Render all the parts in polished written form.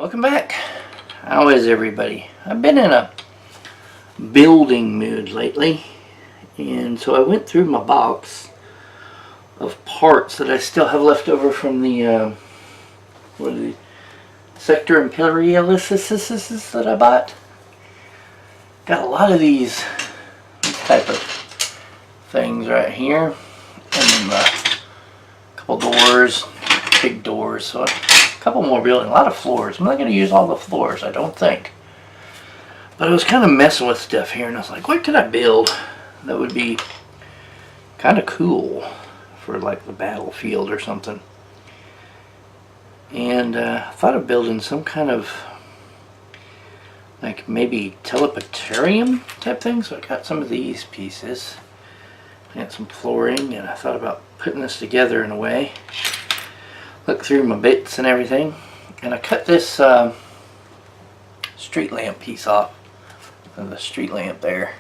Welcome back. How is everybody? I've been in a building mood lately, and so I went through my box of parts that I still have left over from the Sector Imperialis that I bought. Got a lot of these type of things right here, and then a couple doors, big doors, so a couple more building, a lot of floors. I'm not going to use all the floors, I don't think. But I was kind of messing with stuff here, and I was like, what could I build that would be kind of cool for like the battlefield or something? And I thought of building some kind of like maybe Teleportarium type thing. So I got some of these pieces. I got some flooring, and I thought about putting this together in a way. Look through my bits and everything, and I cut this street lamp piece off of the street lamp there,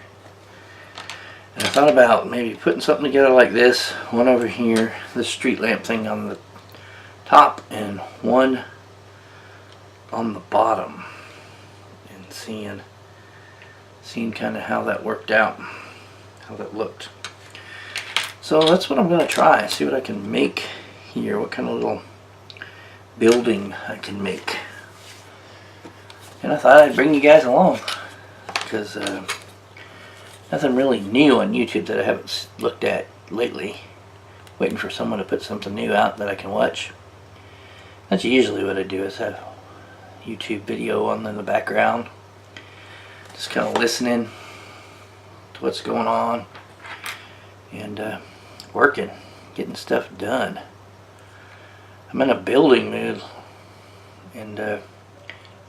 and I thought about maybe putting something together like this, one over here, the street lamp thing on the top and one on the bottom, and seeing kind of how that worked out, how that looked. So that's what I'm going to try, see what I can make here, what kind of little building I can make. And I thought I'd bring you guys along, because nothing really new on YouTube that I haven't looked at lately. Waiting for someone to put something new out that I can watch. That's usually what I do, is have YouTube video on in the background, just kind of listening to what's going on, and working, getting stuff done. I'm in a building mood, and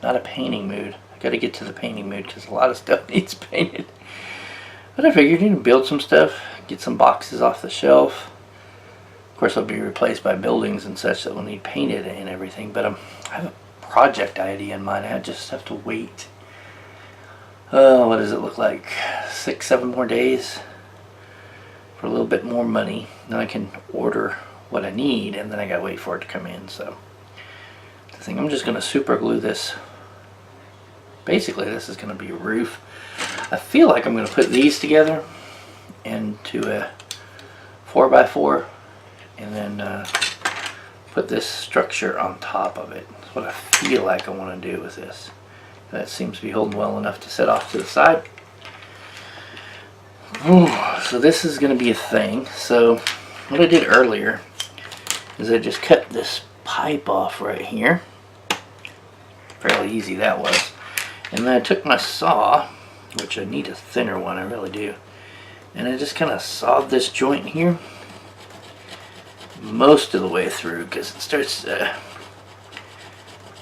not a painting mood. I got to get to the painting mood because a lot of stuff needs painted. But I figured, build some stuff, get some boxes off the shelf. Of course, they'll be replaced by buildings and such that will need painted and everything. But I have a project idea in mind. I just have to wait. What does it look like? 6-7 more days for a little bit more money. Then I can order what I need, and then I gotta wait for it to come in. So I think I'm just gonna super glue this. Basically, this is gonna be a roof. I feel like I'm gonna put these together into a 4x4, and then put this structure on top of it. That's what I feel like I want to do with this. That seems to be holding well enough to set off to the side. Ooh, so this is going to be a thing. So what I did earlier is I just cut this pipe off right here. Fairly easy that was. And then I took my saw, which I need a thinner one, I really do, and I just kind of sawed this joint here most of the way through, because it starts to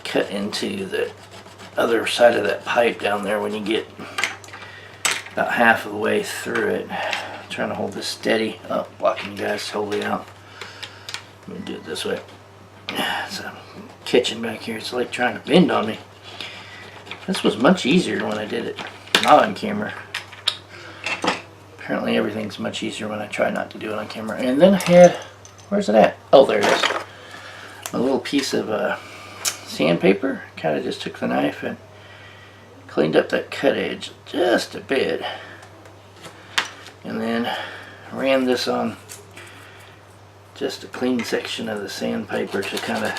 cut into the other side of that pipe down there when you get about half of the way through it. I'm trying to hold this steady. Oh, blocking you guys totally out. Let me do it this way. It's a kitchen back here. It's like trying to bend on me. This was much easier when I did it not on camera. Apparently everything's much easier when I try not to do it on camera. And then I had, where's it at? Oh, there it is. A little piece of sandpaper. Kind of just took the knife and cleaned up that cut edge just a bit, and then ran this on just a clean section of the sandpaper to kind of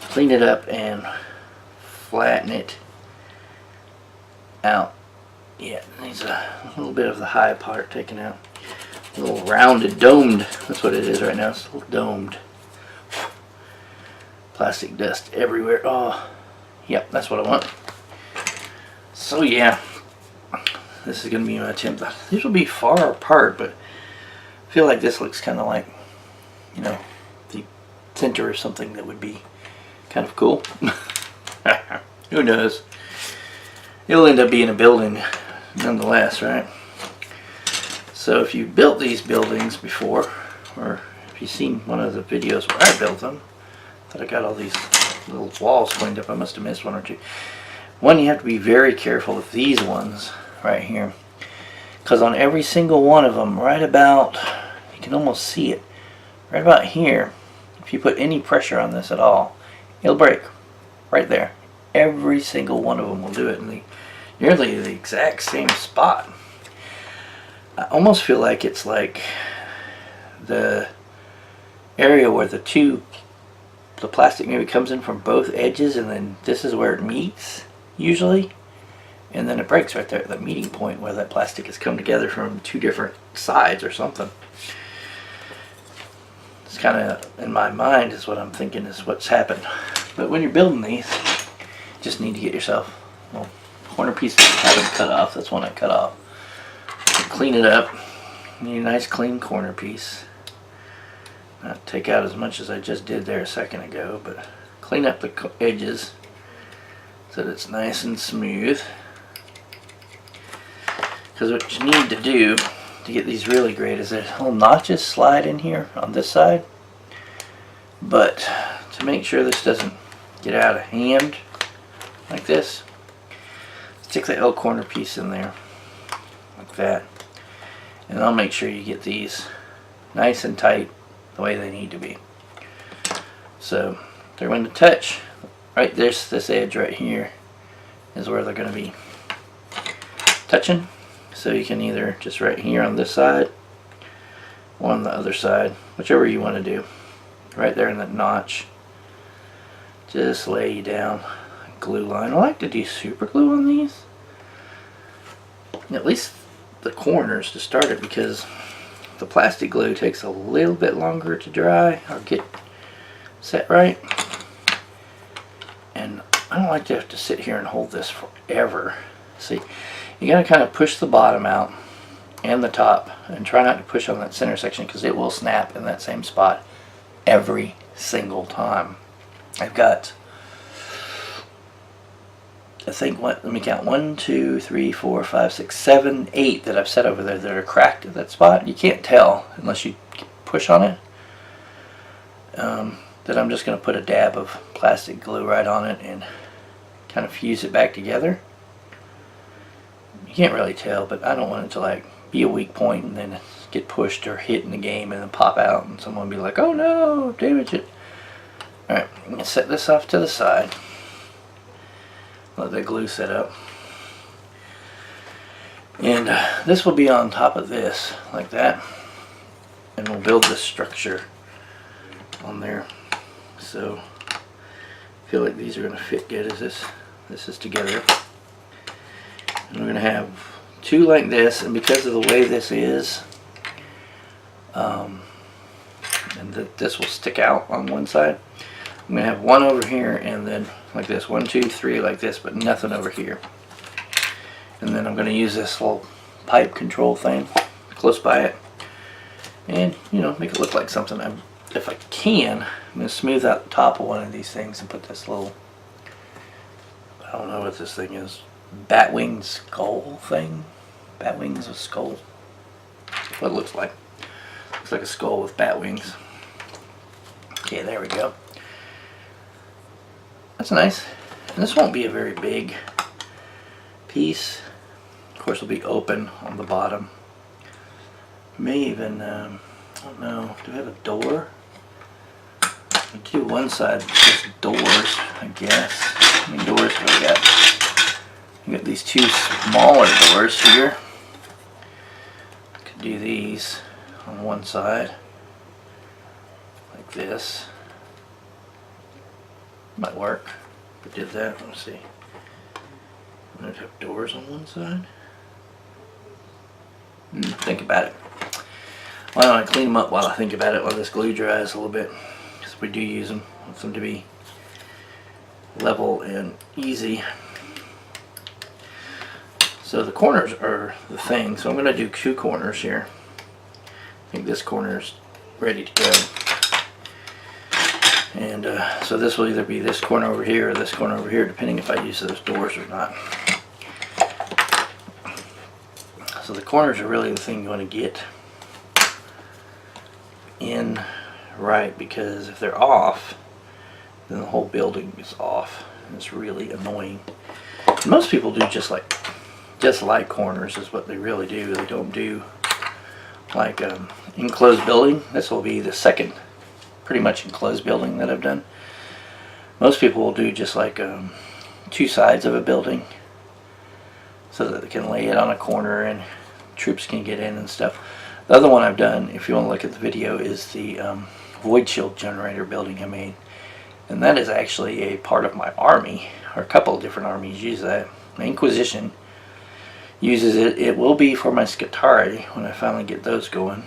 clean it up and flatten it out. Yeah, it needs a little bit of the high part taken out. A little rounded, domed, that's what it is right now. It's a little domed. Plastic dust everywhere. Oh, yep, that's what I want. So yeah, this is going to be my attempt. These will be far apart, but I feel like this looks kind of like, the center of something that would be kind of cool. Who knows? It'll end up being a building nonetheless, right? So if you've built these buildings before, or if you've seen one of the videos where I built them, I thought I got all these little walls cleaned up. I must have missed one or two. One, you have to be very careful with these ones right here, because on every single one of them, right about, you can almost see it, right about here, if you put any pressure on this at all, it'll break. right there. Every single one of them will do it in nearly the exact same spot. I almost feel like it's like the area where the plastic maybe comes in from both edges, and then this is where it meets usually, and then it breaks right there at the meeting point where that plastic has come together from two different sides or something. It's kind of, in my mind, is what I'm thinking is what's happened. But when you're building these, you just need to get yourself, well, corner pieces I haven't cut off. That's one I cut off. Clean it up. You need a nice clean corner piece. Not take out as much as I just did there a second ago, but clean up the edges so that it's nice and smooth. Because what you need to do to get these really great is there's little notches slide in here on this side, but to make sure this doesn't get out of hand like this, stick the L corner piece in there like that, and I'll make sure you get these nice and tight the way they need to be. So they're going to touch right this edge right here is where they're going to be touching. So you can either just right here on this side or on the other side, whichever you want to do. Right there in that notch, just lay down a glue line. I like to do super glue on these, at least the corners to start it, because the plastic glue takes a little bit longer to dry or get set right, and I don't like to have to sit here and hold this forever. See, you gotta kind of push the bottom out and the top, and try not to push on that center section because it will snap in that same spot every single time. I've got, I think, let me count, 1, 2, 3, 4, 5, 6, 7, 8 that I've set over there that are cracked at that spot. You can't tell unless you push on it. That I'm just going to put a dab of plastic glue right on it and kind of fuse it back together. You can't really tell, but I don't want it to like be a weak point and then get pushed or hit in the game and then pop out and someone be like, oh no, damage it. Alright, I'm going to set this off to the side. Let the glue set up. And this will be on top of this, like that. And we'll build this structure on there. So, I feel like these are going to fit good as this is together. And we're going to have two like this, and because of the way this is, and this will stick out on one side, I'm going to have one over here and then like this, 1, 2, 3 like this, but nothing over here. And then I'm going to use this little pipe control thing close by it, and make it look like something. If I can, I'm going to smooth out the top of one of these things and put this little, I don't know what this thing is, bat wing skull thing. Bat wings with skull. That's what it looks like. Looks like a skull with bat wings. Okay, there we go. That's nice. And this won't be a very big piece. Of course, it'll be open on the bottom. May even, I don't know, do we have a door? We do one side just doors, I guess. How many doors do we got? We got these two smaller doors here. Could do these on one side, like this. Might work. If we did that, let's see. I'm going to have doors on one side. Think about it. Why don't I clean them up while I think about it, while this glue dries a little bit? Because we do use them. I want them to be level and easy. So the corners are the thing. So I'm going to do two corners here. I think this corner is ready to go. And so this will either be this corner over here or this corner over here, depending if I use those doors or not. So the corners are really the thing you want to get in right, because if they're off, then the whole building is off. And it's really annoying. And most people do just like corners is what they really do. They don't do like enclosed building. This will be the second pretty much enclosed building that I've done. Most people will do just like two sides of a building so that they can lay it on a corner and troops can get in and stuff. The other one I've done, if you want to look at the video, is the void shield generator building I made. And that is actually a part of my army, or a couple of different armies use that. The Inquisition uses it. It will be for my Scutari when I finally get those going.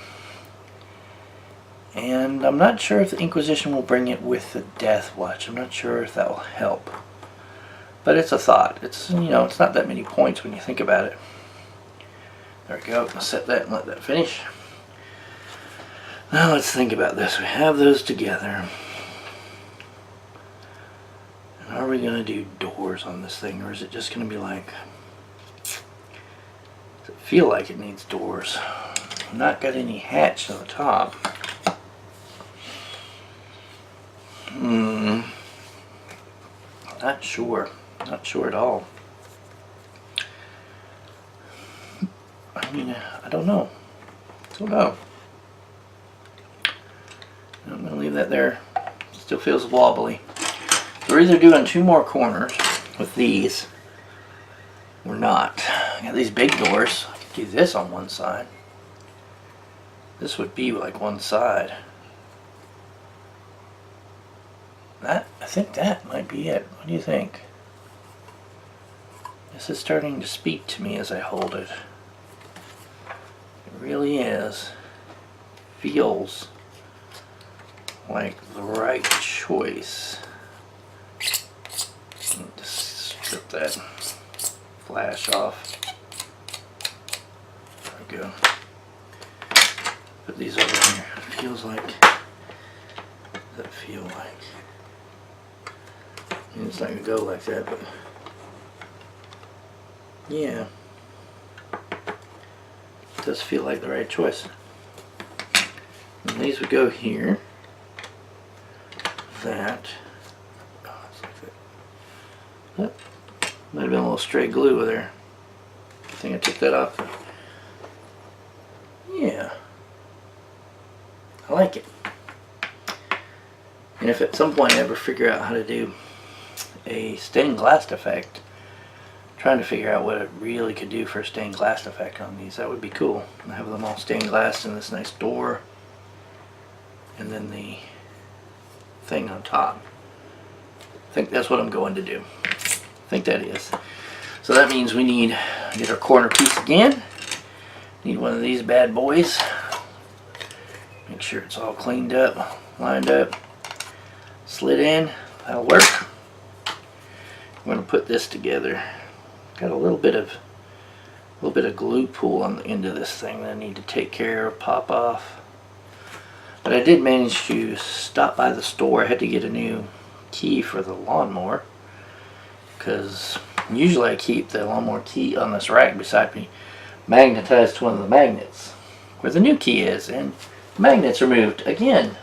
And I'm not sure if the Inquisition will bring it with the Death Watch. I'm not sure if that will help. But it's a thought. It's, you know, it's not that many points when you think about it. There we go. I'll set that and let that finish. Now let's think about this. We have those together. And are we going to do doors on this thing, or is it just going to be like... Does it feel like it needs doors? I've not got any hatch on the top. Not sure. Not sure at all. I mean, I don't know. Don't know. I'm going to leave that there. Still feels wobbly. We're either doing 2 more corners with these or not. I got these big doors. I could do this on one side. This would be like one side. I think that might be it. What do you think? This is starting to speak to me as I hold it. It really is. Feels like the right choice. Just strip that flash off. There we go. Put these over here. Feels like. What does that feel like? I mean, it's not going to go like that, but yeah, it does feel like the right choice. And these would go here. That. Oh, it's like that. Oh, might have been a little stray glue there. I think I took that off. Yeah, I like it. And if at some point I ever figure out how to do a stained glass effect, trying to figure out what it really could do for a stained glass effect on these, that would be cool. I have them all stained glass in this nice door, and then the thing on top. I think that's what I'm going to do. I think that is. So that means we need to get our corner piece again. Need one of these bad boys. Make sure it's all cleaned up, lined up, slid in. That'll work. I'm going to put this together. Got a little bit of glue pool on the end of this thing that I need to take care of, pop off. But I did manage to stop by the store. I had to get a new key for the lawnmower, because usually I keep the lawnmower key on this rack beside me, magnetized to one of the magnets where the new key is, and the magnet's removed again.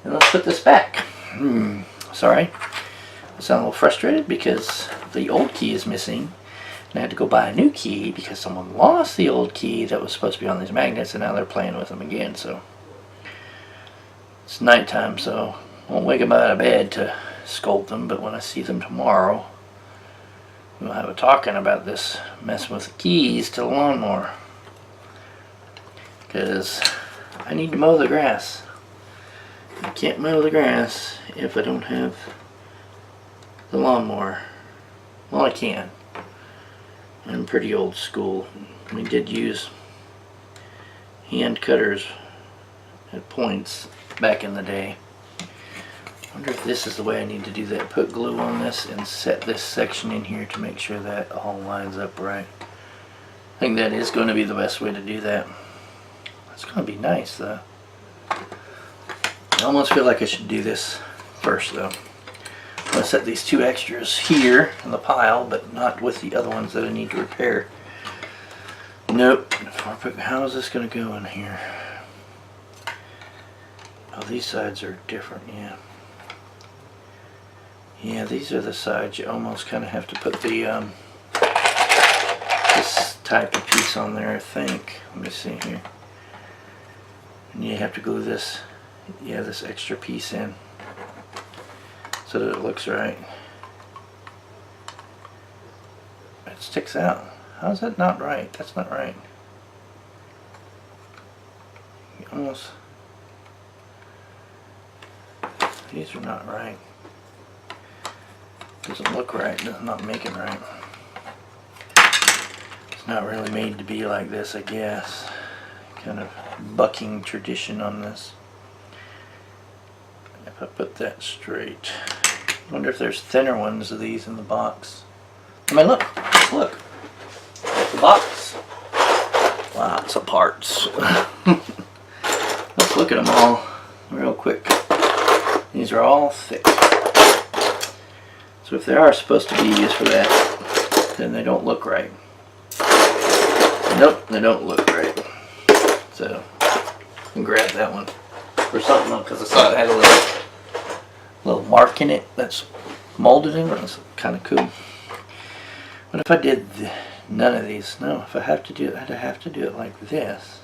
And let's put this back. Sorry. I sound a little frustrated because the old key is missing, and I had to go buy a new key because someone lost the old key that was supposed to be on these magnets, and now they're playing with them again. So it's nighttime, so I won't wake them out of bed to scold them, but when I see them tomorrow, we'll have a talking about this messing with the keys to the lawnmower, because I need to mow the grass. I can't mow the grass if I don't have the lawnmower. Well, I can. I'm pretty old school. We did use hand cutters at points back in the day. I wonder if this is the way I need to do that. Put glue on this and set this section in here to make sure that all lines up right. I think that is going to be the best way to do that. It's going to be nice though. I almost feel like I should do this first though. I'm going to set these 2 extras here in the pile, but not with the other ones that I need to repair. Nope. How is this going to go in here? Oh, these sides are different, yeah. Yeah, these are the sides you almost kind of have to put the this type of piece on there, I think. Let me see here. And you have to glue this, yeah, this extra piece in. so that it looks right. It sticks out. How is that not right? That's not right. Almost. These are not right. Doesn't look right. Does not make it right. It's not really made to be like this, I guess. Kind of bucking tradition on this. If I put that straight. I wonder if there's thinner ones of these in the box. I mean, look. Look. The box. Lots of parts. Let's look at them all real quick. These are all thick. So if they are supposed to be used for that, then they don't look right. Nope, they don't look right. So I can grab that one for something because I saw it had a little mark in it that's molded in it. It's kind of cool. What if I did none of these? No, if I have to do it, I'd have to do it like this.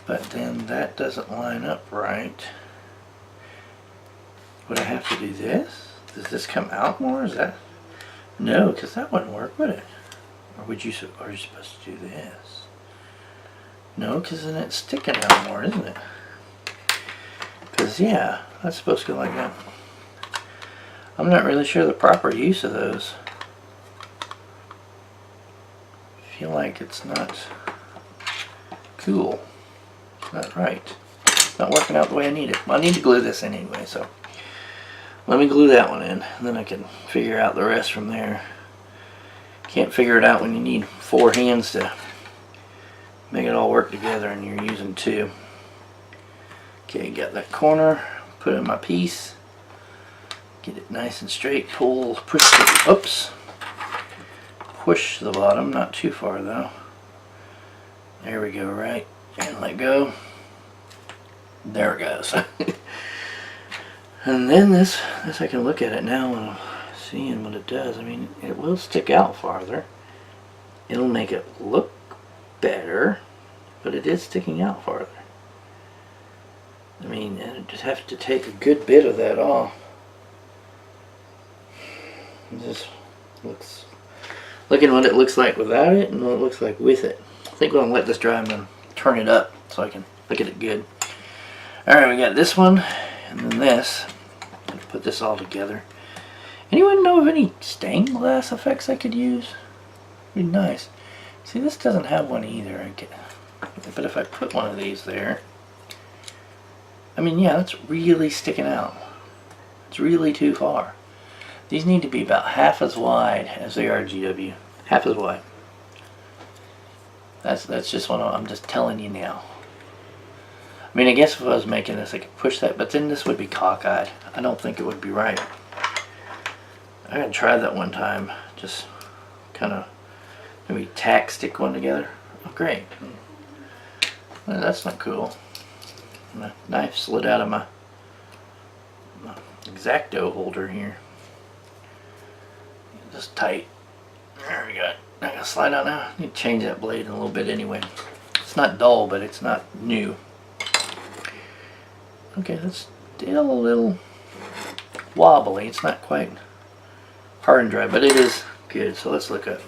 But then that doesn't line up right. Would I have to do this? Does this come out more? Is that? No, because that wouldn't work, would it? Or are you supposed to do this? No, because then it's sticking out more, isn't it? Because, yeah, that's supposed to go like that. I'm not really sure the proper use of those. I feel like it's not cool. It's not right. It's not working out the way I need it. Well, I need to glue this in anyway, so let me glue that one in, and then I can figure out the rest from there. Can't figure it out when you need 4 hands to make it all work together and you're using 2. Okay, got that corner, put in my piece, get it nice and straight, pull, push the, oops, push the bottom, not too far though. There we go, right, and let go. There it goes. And then this I can look at it now and I'm seeing what it does. I mean, it will stick out farther. It'll make it look better, but it is sticking out farther. I mean, and I just have to take a good bit of that off. It just looks, looking what it looks like without it and what it looks like with it. I think we'll let this dry and then turn it up so I can look at it good. Alright, we got this one and then this. Let's put this all together. Anyone know of any stained glass effects I could use? Be nice. See, this doesn't have one either. But if I put one of these there, I mean, yeah, that's really sticking out. It's really too far. These need to be about half as wide as they are GW. Half as wide. That's just what I'm just telling you now. I mean, I guess if I was making this, I could push that, but then this would be cockeyed. I don't think it would be right. I gotta try that one time. Just kind of maybe tack stick one together. Oh, great. Well, that's not cool. My knife slid out of my X-Acto holder here. Just tight. There we go. I gotta slide out now. I need to change that blade in a little bit anyway. It's not dull, but it's not new. Okay, that's still a little wobbly. It's not quite hard and dry, but it is good. So let's look at,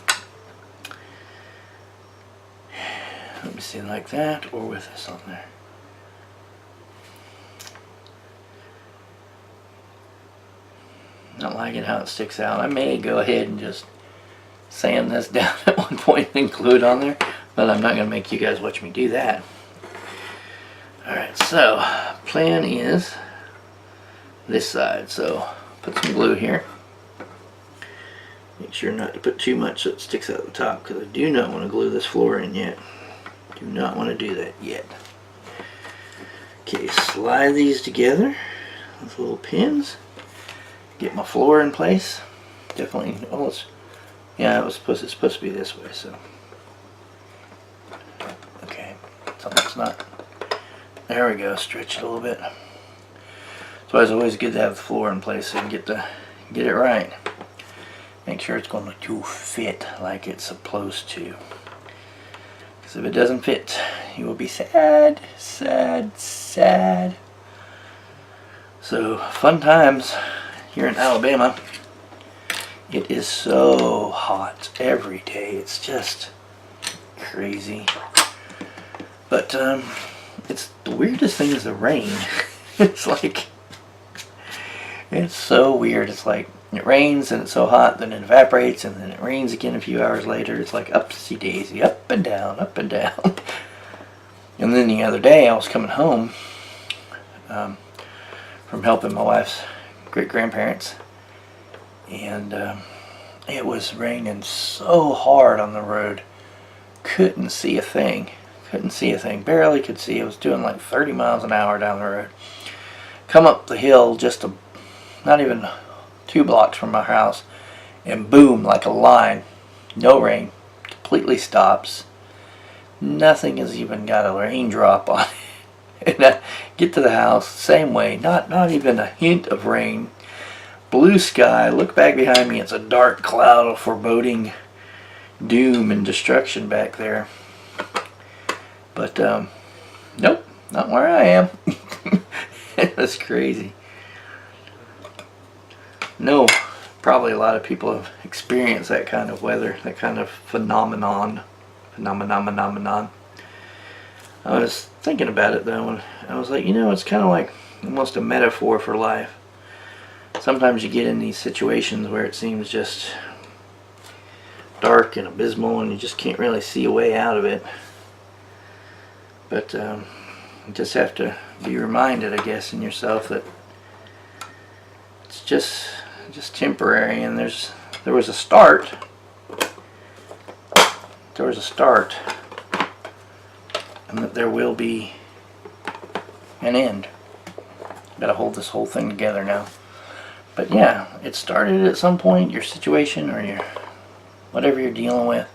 let me see, like that or with this on there. Not liking how it sticks out. I may go ahead and just sand this down at one point and glue it on there, but I'm not going to make you guys watch me do that. Alright, so plan is this side. So put some glue here. Make sure not to put too much so it sticks out the top, because I do not want to glue this floor in yet. Do not want to do that yet. Okay, slide these together with little pins. Get my floor in place. Definitely. Oh, yeah, it's supposed to be this way. So okay, something's not. There we go. Stretch it a little bit. So it's always good to have the floor in place so you can get it right. Make sure it's going to fit like it's supposed to. Because if it doesn't fit, you will be sad, sad, sad. So fun times here in Alabama. It is so hot every day. It's just crazy. But it's the weirdest thing is the rain. It's like, it's so weird. It's like it rains and it's so hot, then it evaporates, and then it rains again a few hours later. It's like upsy daisy, up and down, up and down. And then the other day I was coming home from helping my wife's great-grandparents, and it was raining so hard on the road. Couldn't see a thing. Couldn't see a thing. Barely could see. It was doing like 30 miles an hour down the road. Come up the hill just not even 2 blocks from my house, and boom, like a line. No rain. Completely stops. Nothing has even got a raindrop on it. And I get to the house, same way. Not even a hint of rain. Blue sky. Look back behind me. It's a dark cloud of foreboding doom and destruction back there. But nope, not where I am. That's crazy. No, probably a lot of people have experienced that kind of weather, that kind of phenomenon. I was thinking about it though, and I was like, it's kind of like almost a metaphor for life. Sometimes you get in these situations where it seems just dark and abysmal, and you just can't really see a way out of it. But you just have to be reminded, I guess, in yourself that it's just temporary, and there was a start. There was a start, and that there will be an end. Got to hold this whole thing together now. But yeah, it started at some point. Your situation or your whatever you're dealing with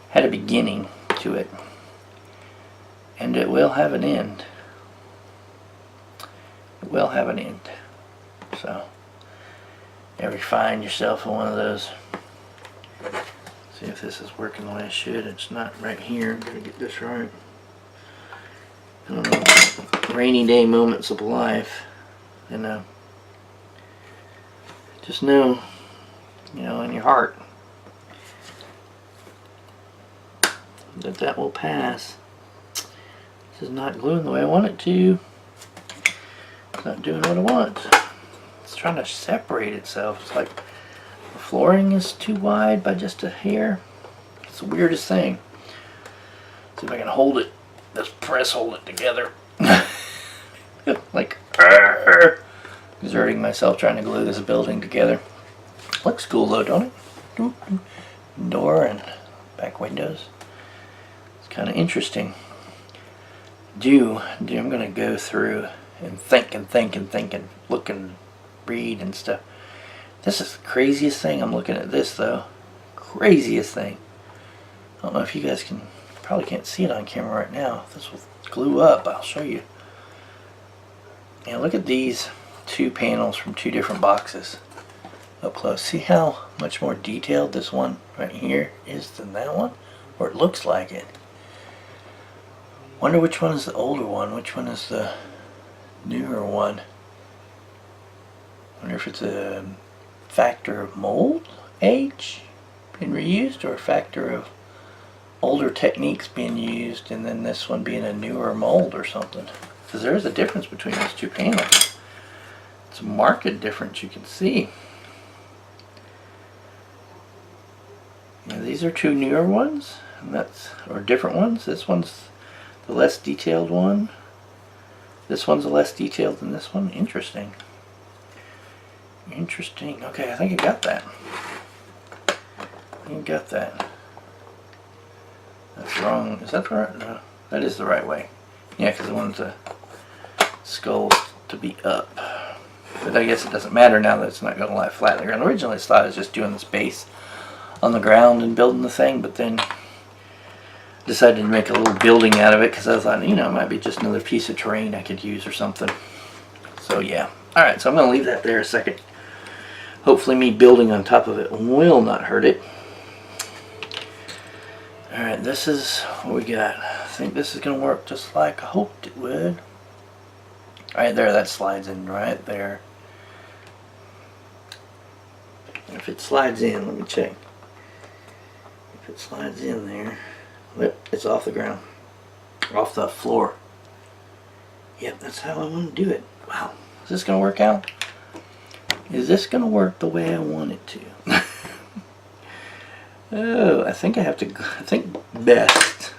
had a beginning to it, and it will have an end. It will have an end. So, ever find yourself in one of those? See if this is working the way it should. It's not right here. I'm gonna get this right. I don't know. Rainy day moments of life, and just know, in your heart, that will pass. This is not gluing the way I want it to. It's not doing what I want. It's trying to separate itself. It's like the flooring is too wide by just a hair. It's the weirdest thing. See if I can hold it. Just press hold it together. Like exerting myself trying to glue this building together. Looks cool though, don't it? Door and back windows. It's kind of interesting. I'm going to go through and think and look and read and stuff. This is the craziest thing. I'm looking at this though. Craziest thing. I don't know if you guys probably can't see it on camera right now. If this will glue up, I'll show you. Yeah, look at these 2 panels from 2 different boxes up close. See how much more detailed this one right here is than that one? Or it looks like it. Wonder which one is the older one, which one is the newer one. Wonder if it's a factor of mold age being reused, or a factor of older techniques being used, and then this one being a newer mold or something. Because there is a difference between those 2 panels. It's a marked difference you can see. Now, these are 2 newer ones, and or different ones. This one's the less detailed one. This one's less detailed than this one. Interesting. Interesting. Okay, I think I got that. That's wrong. Is that the right? No, that is the right way. Yeah, because I wanted the skull to be up. But I guess it doesn't matter now that it's not going to lie flat on the ground. Originally I thought I was just doing this base on the ground and building the thing, but then decided to make a little building out of it because I thought, it might be just another piece of terrain I could use or something. So yeah. Alright, so I'm going to leave that there a second. Hopefully me building on top of it will not hurt it. Alright, this is what we got. I think this is going to work just like I hoped it would. Right there, that slides in right there. If it slides in, let me check. If it slides in there, yep, it's off the ground, off the floor. Yep, that's how I want to do it. Wow, is this going to work out? Is this going to work the way I want it to? Oh, I think best,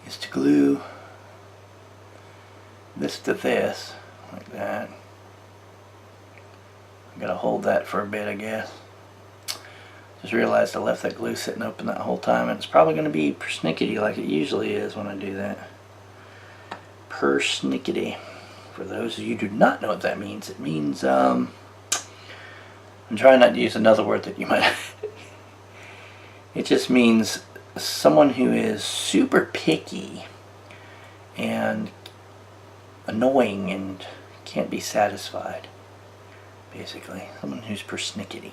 is to glue this to this, like that. I'm going to hold that for a bit, I guess. Just realized I left that glue sitting open that whole time, and it's probably going to be persnickety like it usually is when I do that. Persnickety. For those of you who do not know what that means, it means, I'm trying not to use another word that you might it just means someone who is super picky and annoying and can't be satisfied. Basically, someone who's persnickety.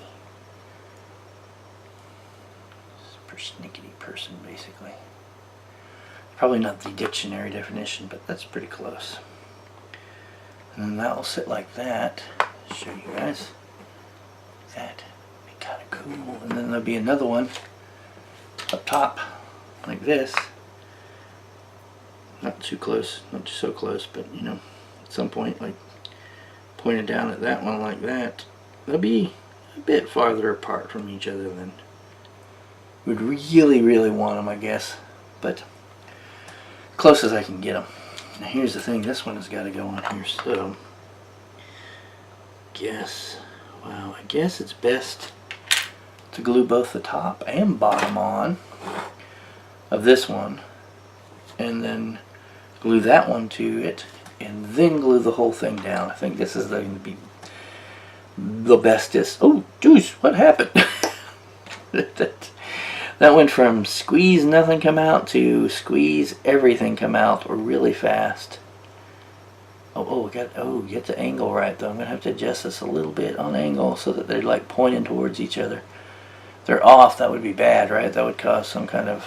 Persnickety person, basically. Probably not the dictionary definition, but that's pretty close. And then that will sit like that. Show you guys. That would be kind of cool. And then there'll be another one up top, like this. Not too close, not so close, but you know, at some point, like pointed down at that one like that. They'll be a bit farther apart from each other than would really want them, I guess, but close as I can get them. Now here's the thing, this one has got to go on here, so I guess it's best to glue both the top and bottom on of this one, and then glue that one to it, and then glue the whole thing down. I think this is going to be the bestest. Oh, juice! What happened? That went from squeeze nothing come out to squeeze everything come out really fast. Get the angle right though. I'm gonna have to adjust this a little bit on angle so that they're like pointing towards each other. If they're off, that would be bad, right? That would cause some kind of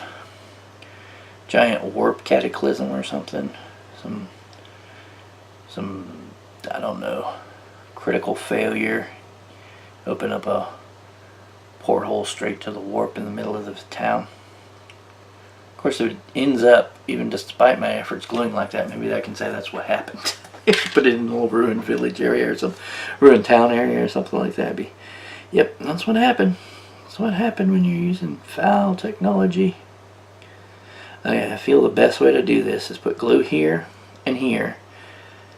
giant warp cataclysm or something. Some I don't know, critical failure. Open up a porthole straight to the warp in the middle of the town. Of course, if it ends up, even despite my efforts gluing like that, maybe I can say that's what happened. Put it in a little ruined village area or some ruined town area or something like that. Yep, that's what happened. That's what happened when you're using foul technology. Okay, I feel the best way to do this is put glue here and here.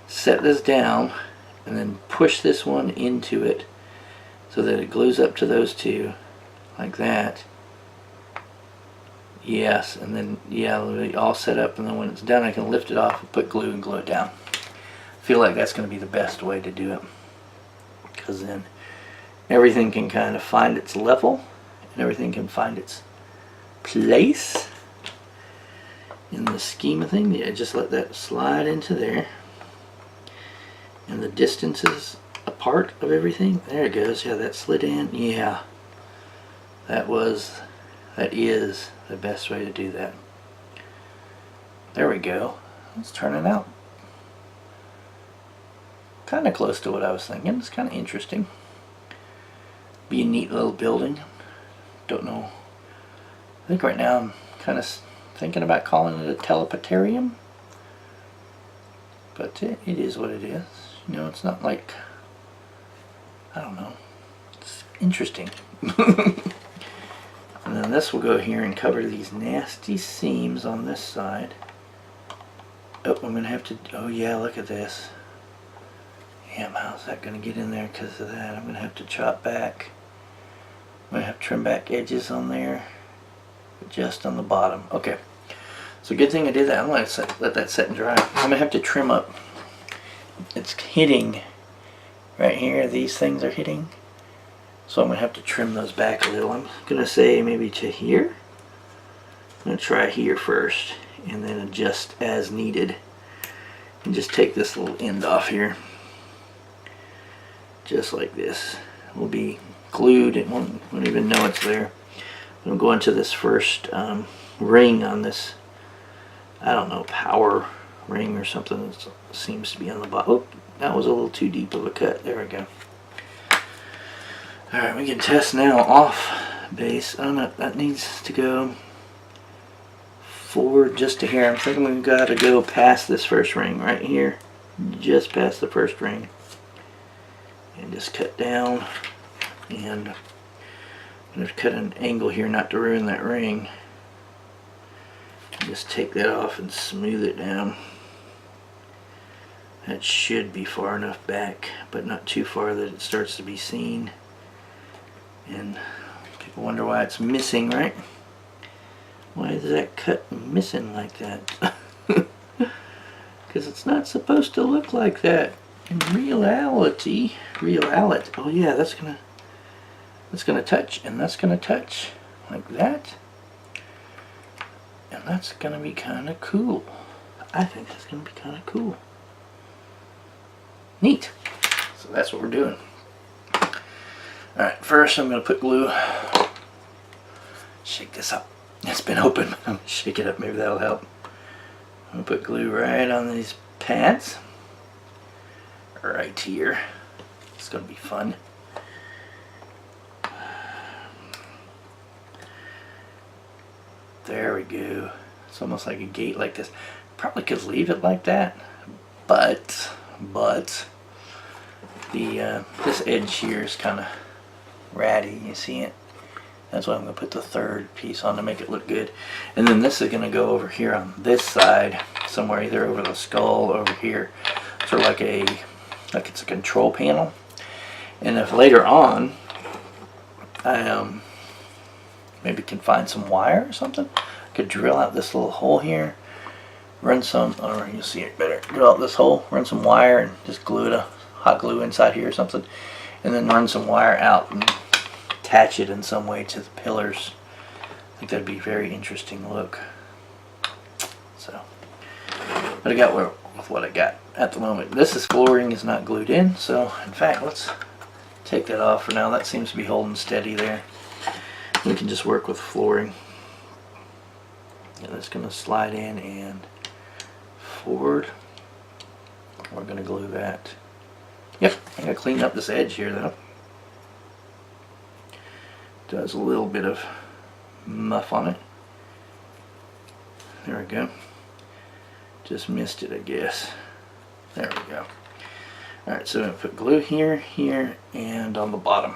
Set this down and then push this one into it so that it glues up to those two like that. Yes, and then it'll be all set up, and then when it's done I can lift it off and put glue and glue it down. I feel like that's going to be the best way to do it, because then everything can kind of find its level and everything can find its place in the scheme of things. Yeah, just let that slide into there, and the distances apart of everything, there it goes. Yeah, that slid in. Yeah, that is the best way to do that. There we go. It's turning out kind of close to what I was thinking. It's kind of interesting. Be a neat little building. Don't know. I think right now I'm kind of thinking about calling it a Teleportarium, but it is what it is. You know, it's not like, I don't know. It's interesting. And then this will go here and cover these nasty seams on this side. Oh, I'm going to have to, oh yeah, look at this. Damn, how's that going to get in there because of that? I'm going to have to chop back. I'm going to have to trim back edges on there, just on the bottom. Okay, so good thing I did that. I'm going to let that set and dry. I'm going to have to trim up. It's hitting right here. These things are hitting. So I'm going to have to trim those back a little. I'm going to say maybe to here. I'm going to try here first and then adjust as needed. And just take this little end off here. Just like this. It will be glued. It won't even know it's there. I'm going to this first ring on this, I don't know, power ring or something that seems to be on the bottom. Oh, that was a little too deep of a cut. There we go. Alright, we can test now off base. Oh no, that needs to go forward just a hair. I'm thinking we've got to go past this first ring right here. Just past the first ring. And just cut down. And I'm going to cut an angle here not to ruin that ring. Just take that off and smooth it down. That should be far enough back, but not too far that it starts to be seen. And people wonder why it's missing, right? Why is that cut missing like that? Because it's not supposed to look like that. In reality, oh yeah, that's gonna touch, and that's gonna touch like that. And that's gonna be kinda cool. I think that's gonna be kinda cool. Neat. So that's what we're doing. Alright, first I'm going to put glue. Shake this up. It's been open. I'm going to shake it up. Maybe that'll help. I'm going to put glue right on these pads. Right here. It's going to be fun. There we go. It's almost like a gate like this. Probably could leave it like that. But the this edge here is kind of ratty, you see it? That's why I'm going to put the third piece on to make it look good. And then this is going to go over here on this side, somewhere either over the skull or over here. Sort of like it's a control panel. And if later on I maybe can find some wire or something, I could drill out this little hole here, run some, or you'll see it better, drill out this hole, run some wire and just glue it, hot glue inside here or something, and then run some wire out and attach it in some way to the pillars. I think that'd be a very interesting look. So, but I got with what I got at the moment. This is flooring is not glued in, so in fact let's take that off for now. That seems to be holding steady there. We can just work with flooring. And it's going to slide in and forward. We're going to glue that. Yep, I got to clean up this edge here though. Does a little bit of muff on it. There we go. Just missed it, I guess. There we go. Alright, so I'm going to put glue here, here, and on the bottom.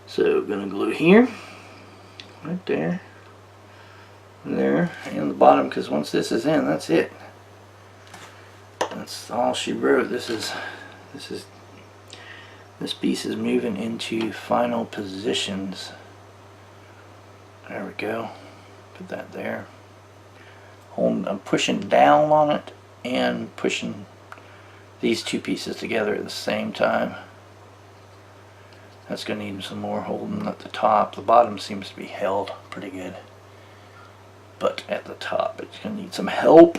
So I'm going to glue here, right there, there, and the bottom, because once this is in, that's it. That's all she wrote. This piece is moving into final positions. There we go. Put that there. I'm pushing down on it and pushing these two pieces together at the same time. That's going to need some more holding at the top. The bottom seems to be held pretty good, but at the top it's going to need some help.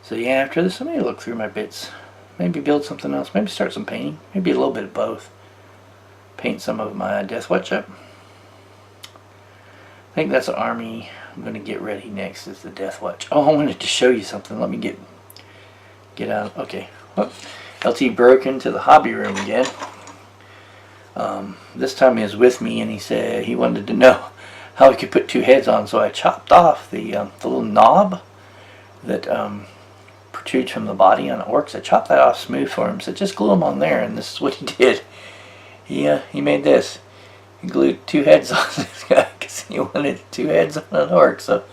So yeah, after this I'm going to look through my bits. Maybe build something else. Maybe start some painting. Maybe a little bit of both. Paint some of my Death Watch up. I think that's an army I'm going to get ready next is the Death Watch. Oh, I wanted to show you something. Let me get out. Okay. Whoop. LT broke into the hobby room again. This time he was with me and he said he wanted to know how he could put two heads on, so I chopped off the little knob that protrudes from the body on orcs. I chopped that off smooth for him, so just glue them on there, and this is what he did. He made this. He glued two heads on this guy because he wanted two heads on an orc, so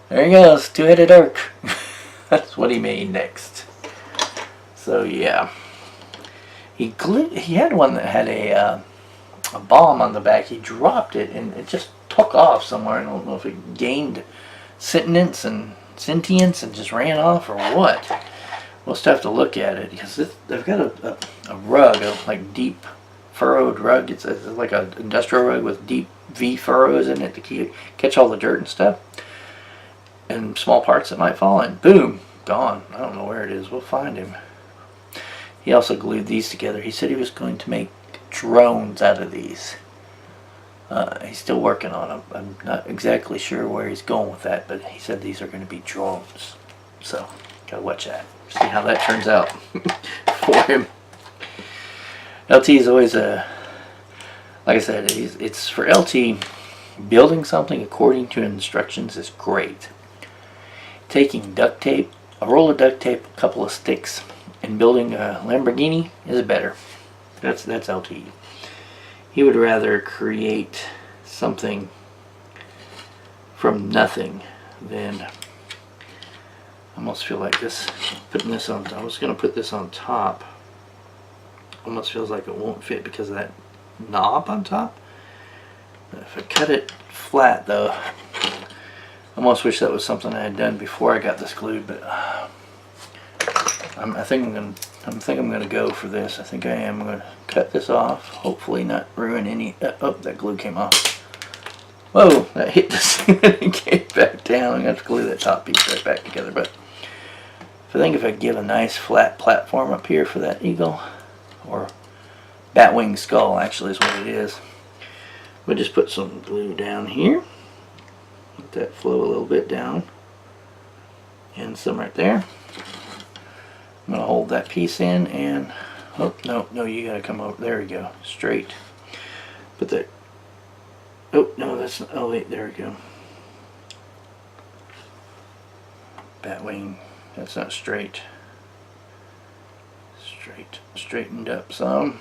there he goes, two-headed orc. That's what he made next. So yeah, he had one that had a bomb on the back. He dropped it and it just took off somewhere. I don't know if it gained sentience and just ran off or what. We'll still have to look at it because they've got a rug, like deep furrowed rug. It's like an industrial rug with deep V furrows in it to catch all the dirt and stuff and small parts that might fall in. Boom, gone. I don't know where it is. We'll find him. He also glued these together. He said he was going to make drones out of these. He's still working on them. I'm not exactly sure where he's going with that, but he said these are going to be drones. So, gotta watch that. See how that turns out for him. LT is always a, like I said, it's for LT, building something according to instructions is great. Taking duct tape, a roll of duct tape, a couple of sticks, and building a Lamborghini is better. That's LT. He would rather create something from nothing than, I almost feel like this, putting this on, I was going to put this on top, almost feels like it won't fit because of that knob on top. If I cut it flat though, I almost wish that was something I had done before I got this glued, but I think I'm gonna go for this. I think I am. I'm gonna cut this off. Hopefully not ruin any. Oh, that glue came off. Whoa, that hit this and came back down. I'm gonna have to glue that top piece right back together. But I think if I give a nice flat platform up here for that eagle, or batwing skull, actually is what it is. We'll just put some glue down here. Let that flow a little bit down, and some right there. I'm going to hold that piece in and, oh, no, you got to come over, there we go, straight. Put that, oh, no, that's, oh wait, there we go. Batwing, that's not straight. Straightened up some.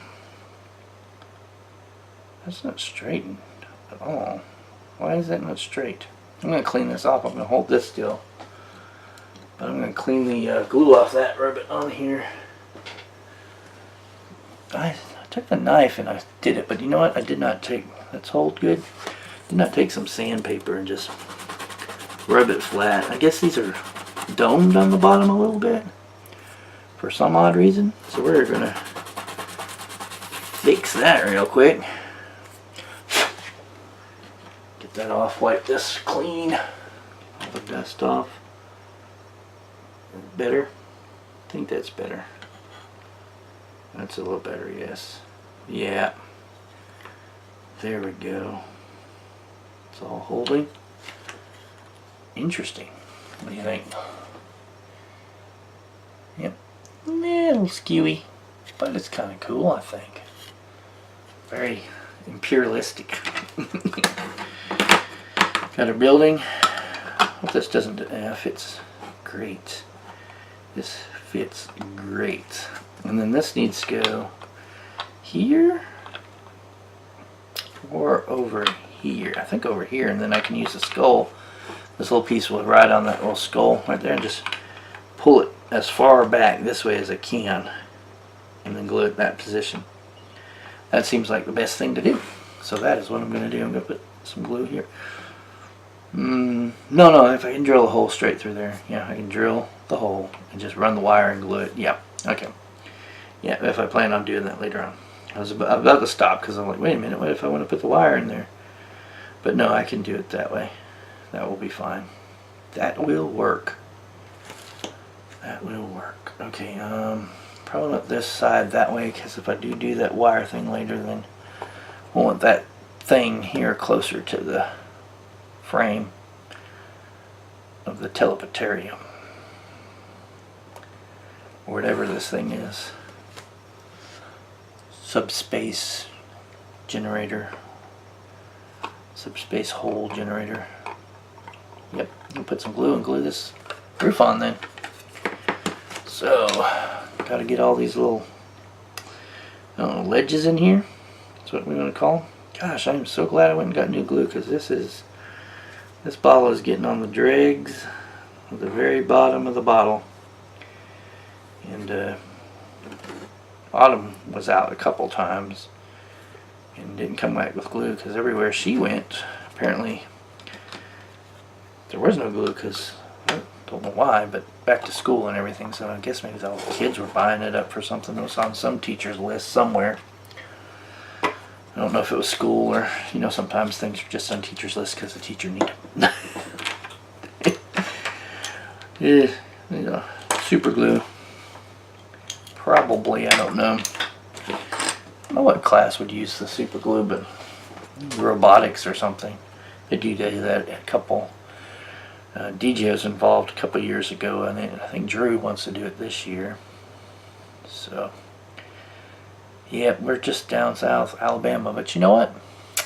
That's not straightened at all. Why is that not straight? I'm going to clean this off, I'm going to hold this still. But I'm going to clean the glue off that, rub it on here. I took the knife and I did it, but you know what? I did not take, let's hold good. Did not take some sandpaper and just rub it flat. I guess these are domed on the bottom a little bit for some odd reason. So we're going to fix that real quick. Get that off, wipe this clean. All the dust off. Better? I think that's better. That's a little better, yes. Yeah. There we go. It's all holding. Interesting. What do you think? Yep. A little skewy, but it's kind of cool, I think. Very imperialistic. Got a building. Hope this doesn't fits great. This fits great. And then this needs to go here or over here. I think over here, and then I can use the skull. This little piece will ride on that little skull right there and just pull it as far back this way as I can and then glue it in that position. That seems like the best thing to do. So that is what I'm going to do. I'm going to put some glue here. No, if I can drill a hole straight through there. Yeah, I can drill the hole and just run the wire and glue it. Yeah, okay. Yeah, if I plan on doing that later on. I was about to stop because I'm like, wait a minute, what if I want to put the wire in there? But no, I can do it that way. That will be fine. That will work. That will work. Okay, probably not this side that way, because if I do that wire thing later, then I want that thing here closer to the frame of the Teleportarium, or whatever this thing is. Subspace generator. Subspace hole generator. Yep, I'll put some glue and glue this roof on then. So, gotta get all these little, I don't know, ledges in here. That's what we want to call them. Gosh, I'm so glad I went and got new glue, because this bottle is getting on the dregs at the very bottom of the bottle. And Autumn was out a couple times and didn't come back with glue, because everywhere she went, apparently there was no glue, because I don't know why, but back to school and everything, so I guess maybe all the kids were buying it up for something that was on some teacher's list somewhere. I don't know if it was school, or, you know, sometimes things are just on teacher's lists because the teacher needed them. Yeah, you know, super glue. Probably, I don't know. I don't know what class would use the super glue, but robotics or something. They do that. A couple DJs involved a couple years ago, and I think Drew wants to do it this year. So, yeah, we're just down south Alabama, but you know what?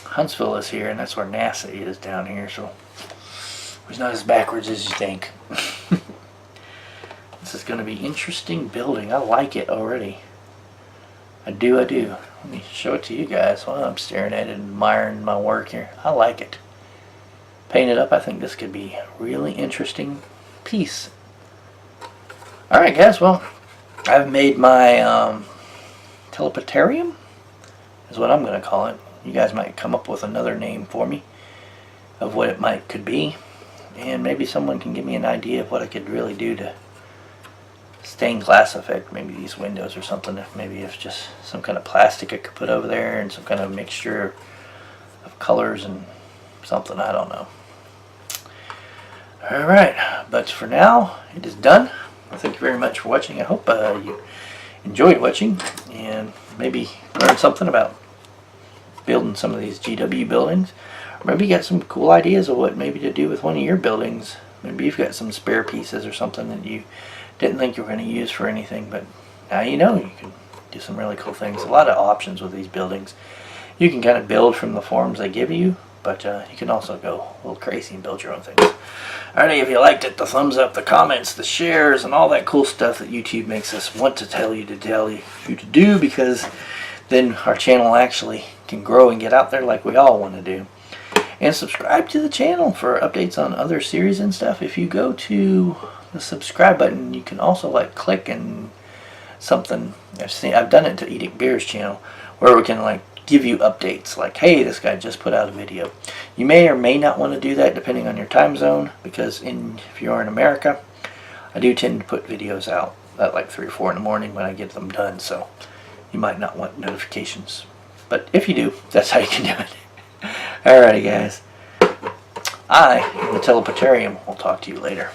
Huntsville is here, and that's where NASA is down here, so it's not as backwards as you think. This is going to be interesting building. I like it already. I do. Let me show it to you guys while I'm staring at it and admiring my work here. I like it. Paint it up, I think this could be a really interesting piece. Alright guys, well, I've made my Teleportarium, is what I'm going to call it. You guys might come up with another name for me of what it could be. And maybe someone can give me an idea of what I could really do to stained glass effect, maybe these windows or something. Maybe if just some kind of plastic I could put over there and some kind of mixture of colors and something, I don't know. Alright, but for now it is done. Thank you very much for watching. I hope you enjoyed watching and maybe learned something about building some of these GW buildings. Or maybe you got some cool ideas of what maybe to do with one of your buildings. Maybe you've got some spare pieces or something that you didn't think you were going to use for anything, but now you know you can do some really cool things. A lot of options with these buildings. You can kind of build from the forms they give you, but you can also go a little crazy and build your own things. Alright, if you liked it, the thumbs up, the comments, the shares, and all that cool stuff that YouTube makes us want to tell you to do, because then our channel actually can grow and get out there like we all want to do. And subscribe to the channel for updates on other series and stuff. If you go to the subscribe button, you can also like click and something. I've done it to Edict Beer's channel, where we can like give you updates like, hey, this guy just put out a video. You may or may not want to do that depending on your time zone, because if you're in America, I do tend to put videos out at like 3 or 4 in the morning when I get them done, so you might not want notifications. But if you do, that's how you can do it. Alrighty guys, I, the Teleportarium, will talk to you later.